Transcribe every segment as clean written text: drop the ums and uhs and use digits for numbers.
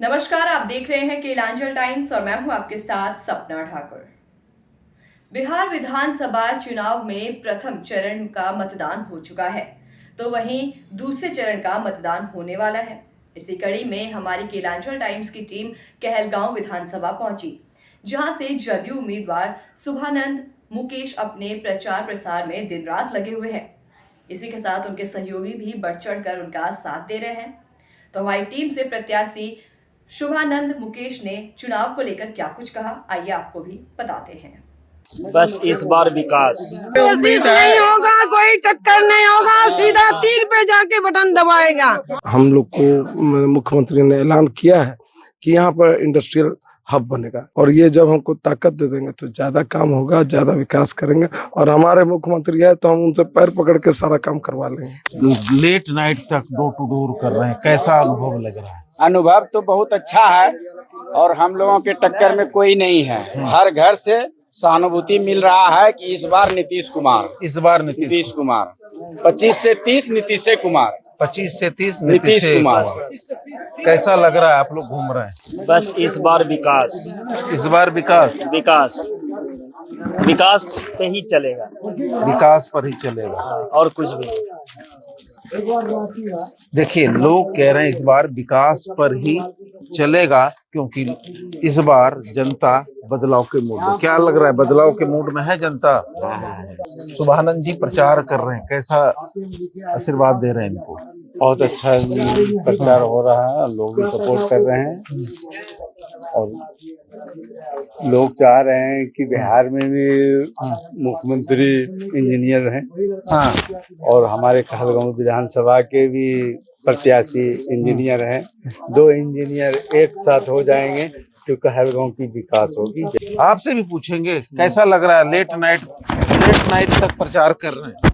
नमस्कार, आप देख रहे हैं केलांचल टाइम्स और मैं हूं आपके साथ सपना ठाकुर। बिहार विधानसभा चुनाव में प्रथम चरण का मतदान हो चुका है, तो वहीं दूसरे चरण का मतदान होने वाला है। इसी कड़ी में हमारी केलांचल टाइम्स की टीम कहलगांव विधानसभा पहुंची, जहां से जदयू उम्मीदवार शुभानंद मुकेश अपने प्रचार प्रसार में दिन रात लगे हुए हैं। इसी के साथ उनके सहयोगी भी बढ़ चढ़कर उनका साथ दे रहे हैं। तो हमारी टीम से प्रत्याशी शुभानंद मुकेश ने चुनाव को लेकर क्या कुछ कहा, आइए आपको भी बताते हैं। बस इस बार विकास उम्मीद नहीं होगा, कोई टक्कर नहीं होगा, सीधा तीर पे जाके बटन दबाएगा। हम लोग को मुख्यमंत्री ने ऐलान किया है कि यहाँ पर इंडस्ट्रियल हब बनेगा और ये जब हमको ताकत दे देंगे तो ज्यादा काम होगा, ज्यादा विकास करेंगे और हमारे मुख्यमंत्री है तो हम उनसे पैर पकड़ के सारा काम करवा लेंगे। लेट नाइट तक डोर टू डोर कर रहे हैं, कैसा अनुभव लग रहा है? अनुभव तो बहुत अच्छा है और हम लोगों के टक्कर में कोई नहीं है। हर घर से सहानुभूति मिल रहा है कि इस बार नीतीश कुमार 25 से 30 नीतीश कुमार 25 से 30 नीतीश कुमार। कैसा लग रहा है? आप लोग घूम रहे हैं। बस इस बार विकास इस बार विकास पे ही चलेगा, विकास पर ही चलेगा और कुछ भी नहीं। देखिए, लोग कह रहे हैं इस बार विकास पर ही चलेगा क्योंकि इस बार जनता बदलाव के मूड में। क्या लग रहा है, बदलाव के मूड में है जनता? शुभानंद जी प्रचार कर रहे हैं, कैसा आशीर्वाद दे रहे हैं इनको? बहुत अच्छा प्रचार हो रहा है, लोग भी सपोर्ट कर रहे हैं और लोग चाह रहे हैं कि बिहार में भी मुख्यमंत्री इंजीनियर हैं। हाँ, और हमारे कहलगांव विधानसभा के भी प्रत्याशी इंजीनियर हैं। 2 इंजीनियर एक साथ हो जाएंगे तो कहलगांव की विकास होगी। आपसे भी पूछेंगे कैसा लग रहा है? लेट नाइट तक प्रचार कर रहे हैं।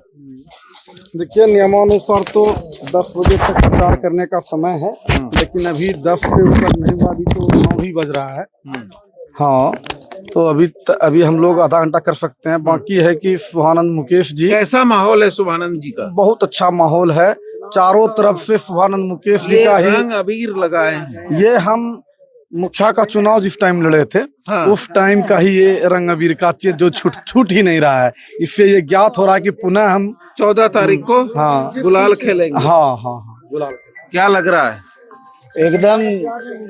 देखिए, नियमानुसार तो 10 बजे तक प्रचार करने का समय है, लेकिन अभी 10 से ऊपर नहीं हुआ, अभी तो 9 ही बज रहा है। हाँ, तो अभी हम लोग आधा घंटा कर सकते हैं। बाकी है कि शुभानंद मुकेश जी, कैसा माहौल है शुभानंद जी का? बहुत अच्छा माहौल है, चारों तरफ से शुभानंद मुकेश जी का ही रंग अबीर लगाए हैं। ये हम मुखिया का चुनाव जिस टाइम लड़े थे, हाँ। उस टाइम का ही ये रंग अबीर का चीज जो छूट ही नहीं रहा है। इससे ये ज्ञात हो रहा है कि पुनः हम 14 तारीख को गुलाल खेलेंगे। हाँ, गुलाल। क्या लग रहा है? एकदम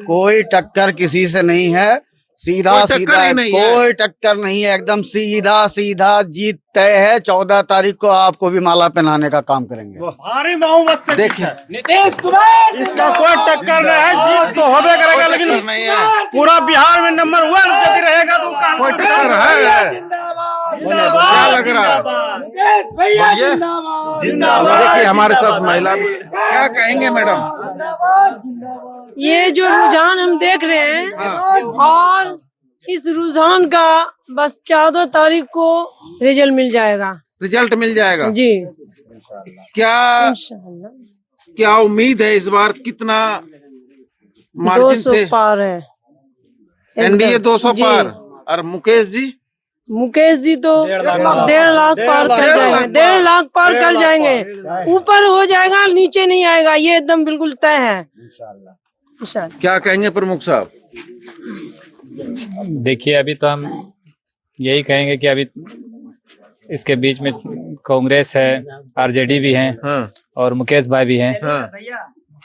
कोई टक्कर किसी से नहीं है, सीधा कोई टक्कर ही नहीं है। कोई टक्कर नहीं है, एकदम सीधा जीत तय है। 14 तारीख को आपको भी माला पहनाने का काम करेंगे। भारी बहुमत से देखिए, नीतीश कुमार, इसका कोई टक्कर नहीं है, जीत तो होबे करेगा, लेकिन नहीं है। पूरा बिहार में नंबर 1 गति रहेगा। तो कोई टक्कर है? क्या लग रहा है? देखिए, हमारे साथ महिला भी। क्या कहेंगे मैडम? ये जो रुझान हम देख रहे हैं और इस रुझान का बस 14 तारीख को रिजल्ट मिल जाएगा जी। क्या उम्मीद है इस बार? कितना मार्जिन 200 से? पार है एनडीए 200 जी। पार। और मुकेश जी तो 1.5 लाख पार कर जाएंगे, 1.5 लाख पार कर जाएंगे। ऊपर हो जाएगा, नीचे नहीं आएगा, ये एकदम बिल्कुल तय है इंशाल्लाह। क्या कहेंगे प्रमुख साहब? देखिए, अभी तो हम यही कहेंगे कि अभी इसके बीच में कांग्रेस है, आरजेडी भी है, हाँ। और मुकेश भाई भी हैं। हाँ।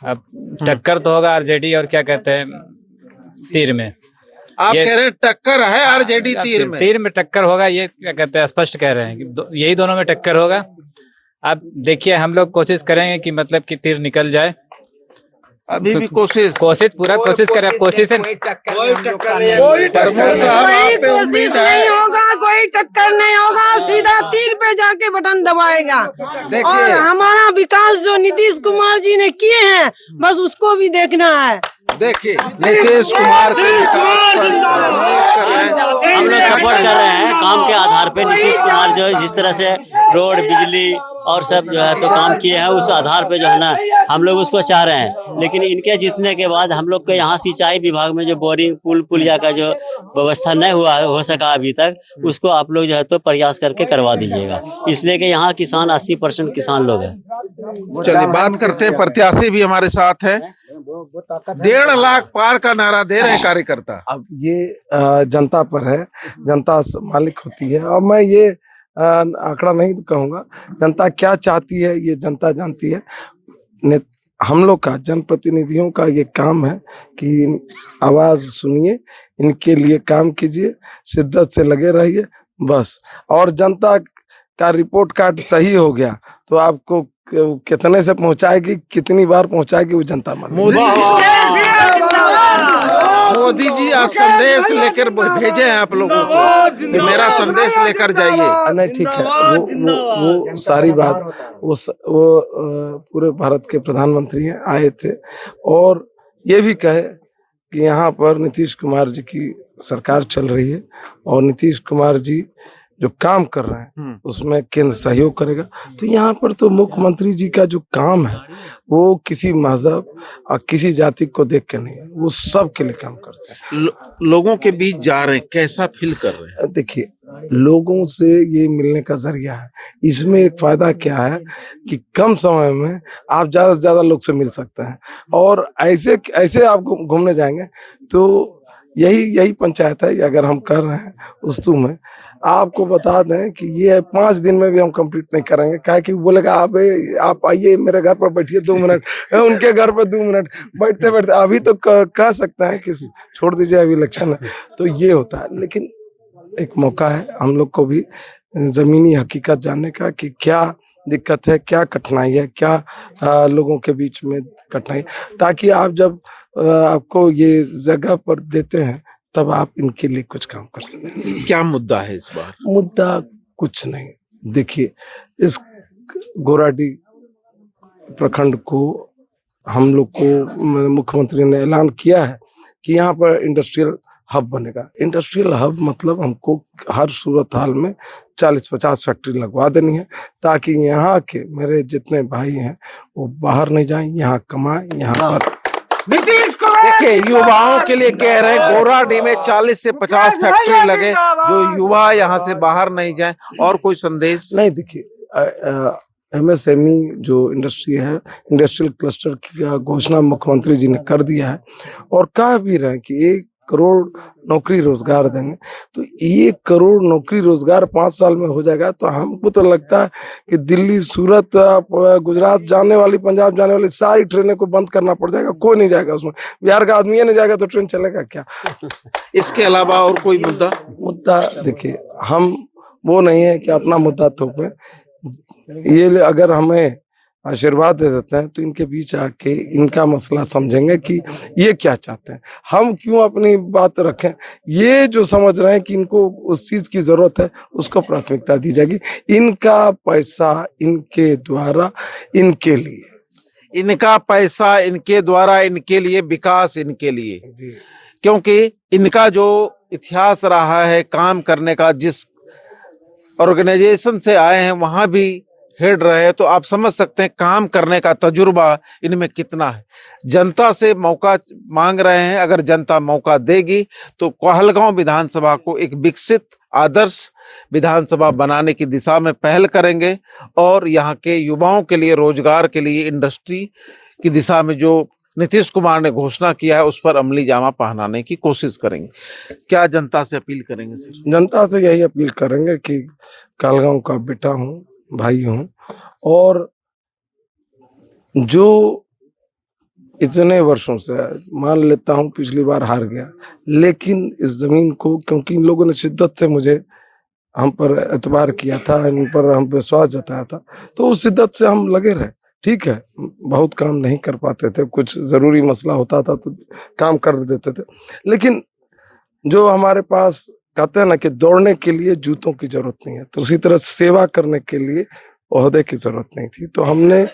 अब टक्कर तो होगा आरजेडी और क्या कहते हैं तीर में। आप कह रहे हैं टक्कर है आरजेडी तीर में टक्कर होगा, ये क्या कहते हैं स्पष्ट कह रहे हैं कि यही दोनों में टक्कर होगा। अब देखिए, हम लोग कोशिश करेंगे कि मतलब कि तीर निकल जाए। अभी भी कोशिश पूरा कोशिश करें। कोशिश नहीं होगा, कोई टक्कर नहीं होगा, सीधा तीर पे जाके बटन दबाएगा। और हमारा विकास जो नीतीश कुमार जी ने किए हैं, बस उसको भी देखना है। देखिए, नीतीश कुमार के विकास पर हम लोग सपोर्ट कर रहे हैं काम के आधार पे। नीतीश कुमार जो है जिस तरह से रोड, बिजली और सब जो है तो काम किए हैं, उस आधार पे जो है ना हम लोग उसको चाह रहे हैं। लेकिन इनके जीतने के बाद हम लोग के यहाँ सिंचाई विभाग में जो बोरिंग, पुलिया का जो व्यवस्था नहीं हो सका अभी तक, उसको आप लोग जो है तो प्रयास करके करवा दीजिएगा। इसलिए कि यहाँ किसान 80% किसान लोग हैं। चलिए बात करते हैं, प्रत्याशी भी हमारे साथ हैं। 1.5 लाख पार का नारा दे रहे हैं कार्यकर्ता। अब ये जनता पर है, जनता मालिक होती है। और मैं ये आंकड़ा नहीं कहूंगा, जनता क्या चाहती है ये जनता जानती है। हम लोग का जनप्रतिनिधियों का ये काम है कि आवाज सुनिए, इनके लिए काम कीजिए, शिद्दत से लगे रहिए बस। और जनता का रिपोर्ट कार्ड सही हो गया तो आपको कितने से पहुंचाएगी, कितनी बार पहुंचाएगी, वो जनता मोदी जी आज संदेश लेकर भेजे हैं आप लोगों को कि मेरा संदेश लेकर जाइए। नहीं ठीक है, वो सारी बात वो पूरे भारत के प्रधानमंत्री हैं, आए थे और ये भी कहे कि यहाँ पर नीतीश कुमार जी की सरकार चल रही है और नीतीश कुमार जी जो काम कर रहे हैं उसमें केंद्र सहयोग करेगा। तो यहाँ पर तो मुख्यमंत्री जी का जो काम है वो किसी मजहब और किसी जाति को देख के नहीं है, वो सब के लिए काम करते हैं। लोगों के बीच जा रहे हैं, कैसा फील कर रहे हैं? देखिए, लोगों से ये मिलने का जरिया है। इसमें एक फायदा क्या है कि कम समय में आप ज्यादा से ज्यादा लोग से मिल सकते हैं। और ऐसे आप घूमने जाएंगे तो यही पंचायत है अगर हम कर रहे हैं उस्तू में। आपको बता दें कि ये 5 दिन में भी हम कंप्लीट नहीं करेंगे, क्या कि बोलेगा आप आइए मेरे घर पर बैठिए 2 मिनट, उनके घर पर 2 मिनट बैठते बैठते अभी तो कह सकते हैं कि छोड़ दीजिए अभी इलेक्शन है। तो ये होता है, लेकिन एक मौका है हम लोग को भी जमीनी हकीकत जानने का कि क्या दिक्कत है, क्या कठिनाई है, क्या लोगों के बीच में कठिनाई, ताकि आप जब आपको ये जगह पर देते हैं तब आप इनके लिए कुछ काम कर सकें। क्या मुद्दा है इस बार? मुद्दा कुछ नहीं। देखिए, इस गोराडी प्रखंड को हम लोग को मुख्यमंत्री ने ऐलान किया है कि यहाँ पर इंडस्ट्रियल हब बनेगा। इंडस्ट्रियल हब मतलब हमको हर सूरत हाल में 40-50 फैक्ट्री लगवा देनी है ताकि यहाँ के मेरे जितने भाई हैं वो बाहर नहीं जाएं, यहाँ कमाएं, यहाँ पर। देखिए, युवाओं के लिए कह रहे हैं गोराडी में 40 से 50 फैक्ट्री लगे, जो युवा यहाँ से बाहर नहीं जाए। और कोई संदेश नहीं? देखिए, MSME जो इंडस्ट्री है, इंडस्ट्रियल क्लस्टर की घोषणा मुख्यमंत्री जी ने कर दिया है और कह भी रहे हैं कि 1 करोड़ नौकरी रोजगार देंगे। तो 1 करोड़ नौकरी रोजगार 5 साल में हो जाएगा तो हमको तो लगता है कि दिल्ली, सूरत, गुजरात जाने वाली, पंजाब जाने वाली सारी ट्रेनें को बंद करना पड़ जाएगा, कोई नहीं जाएगा उसमें। बिहार का आदमी नहीं जाएगा तो ट्रेन चलेगा क्या? इसके अलावा और कोई मुद्दा? देखिए, हम वो नहीं है कि अपना मुद्दा थोपें। ये अगर हमें आशीर्वाद दे देते हैं तो इनके बीच आके इनका मसला समझेंगे कि ये क्या चाहते हैं, हम क्यों अपनी बात रखें। ये जो समझ रहे हैं कि इनको उस चीज की जरूरत है उसको प्राथमिकता दी जाएगी। इनका पैसा इनके द्वारा इनके लिए, इनका पैसा इनके द्वारा इनके लिए, विकास इनके लिए। क्योंकि इनका जो इतिहास रहा है काम करने का, जिस ऑर्गेनाइजेशन से आए हैं वहां भी हेड रहे, तो आप समझ सकते हैं काम करने का तजुर्बा इनमें कितना है। जनता से मौका मांग रहे हैं, अगर जनता मौका देगी तो कहलगांव विधानसभा को एक विकसित आदर्श विधानसभा बनाने की दिशा में पहल करेंगे और यहाँ के युवाओं के लिए, रोजगार के लिए, इंडस्ट्री की दिशा में जो नीतीश कुमार ने घोषणा किया है उस पर अमली जामा पहनाने की कोशिश करेंगे। क्या जनता से अपील करेंगे सर? जनता से यही अपील करेंगे कि कहलगांव का बेटा हूँ, भाई हूँ, और जो इतने वर्षों से मान लेता हूँ पिछली बार हार गया, लेकिन इस जमीन को क्योंकि इन लोगों ने शिद्दत से मुझे हम पर एतबार किया था, इन पर हम विश्वास जताया था, तो उस शिद्दत से हम लगे रहे। ठीक है, बहुत काम नहीं कर पाते थे, कुछ जरूरी मसला होता था तो काम कर देते थे, लेकिन जो हमारे पास कहते हैं ना कि दौड़ने के लिए जूतों की जरूरत नहीं है, तो उसी तरह सेवा करने के लिए ओहदे की जरूरत नहीं थी। तो हमने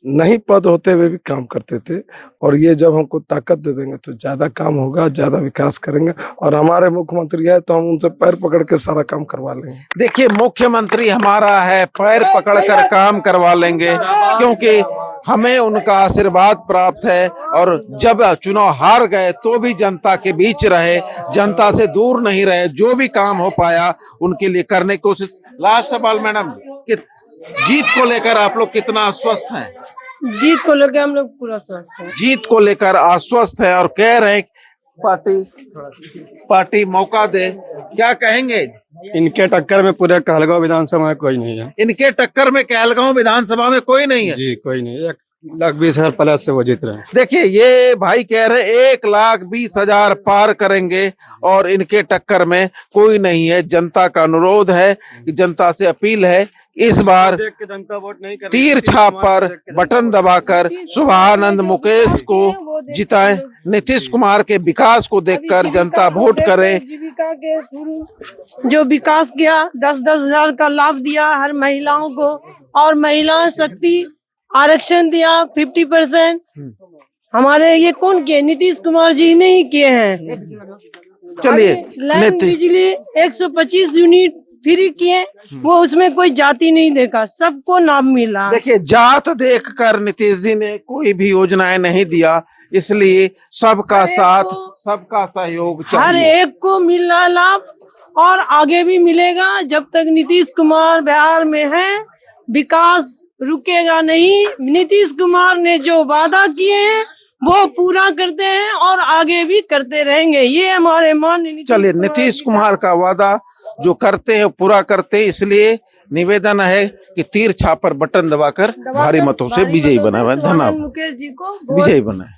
नहीं पद होते हुए भी काम करते थे, और ये जब हमको ताकत दे देंगे तो ज्यादा काम होगा, ज्यादा विकास करेंगे। और हमारे मुख्यमंत्री है तो हम उनसे पैर पकड़ के सारा काम करवा लेंगे। देखिए, मुख्यमंत्री हमारा है, पैर पकड़कर काम करवा लेंगे, क्योंकि हमें उनका आशीर्वाद प्राप्त है। और जब चुनाव हार गए तो भी जनता के बीच रहे, जनता से दूर नहीं रहे, जो भी काम हो पाया उनके लिए करने की कोशिश। लास्ट सवाल मैडम, कि जीत को लेकर आप लोग कितना आश्वस्त हैं? जीत को लेकर हम लोग पूरा स्वस्थ हैं। जीत को लेकर आश्वस्त है और कह रहे हैं पार्टी मौका दे। क्या कहेंगे? इनके टक्कर में पूरे कहलगांव विधानसभा में कोई नहीं है। इनके टक्कर में कहलगांव विधानसभा में कोई नहीं है। जी कोई नहीं, 1,20,000 प्लस से वो जीत रहे हैं। देखिए ये भाई कह रहे 1,20,000 पार करेंगे और इनके टक्कर में कोई नहीं है। जनता का अनुरोध है कि जनता से अपील है इस बार तीर छाप पर बटन दबाकर शुभानंद मुकेश को जिताएं। नीतीश कुमार के विकास को देखकर जनता वोट करे। जीविका के थ्रू जो विकास किया, 10-10 हजार का लाभ दिया हर महिलाओं को, और महिला शक्ति आरक्षण दिया 50%। हमारे ये कौन किए? नीतीश कुमार जी ने ही किए हैं। चलिए लैंड बिजली 125 यूनिट फ्री किए, वो उसमें कोई जाति नहीं देखा, सबको लाभ मिला। देखिए जात देखकर नीतीश जी ने कोई भी योजनाएं नहीं दिया, इसलिए सबका साथ सबका सहयोग चाहिए। हर एक को मिल रहा लाभ और आगे भी मिलेगा। जब तक नीतीश कुमार बिहार में है विकास रुकेगा नहीं। नीतीश कुमार ने जो वादा किए हैं वो पूरा करते हैं और आगे भी करते रहेंगे। ये हमारे माननीय चलिए नीतीश कुमार का वादा जो करते हैं पूरा करते हैं, इसलिए निवेदन है कि तीर छाप पर बटन दबाकर भारी मतों से विजयी बनाए। धन्यवाद। मुकेश जी को विजयी बनाए।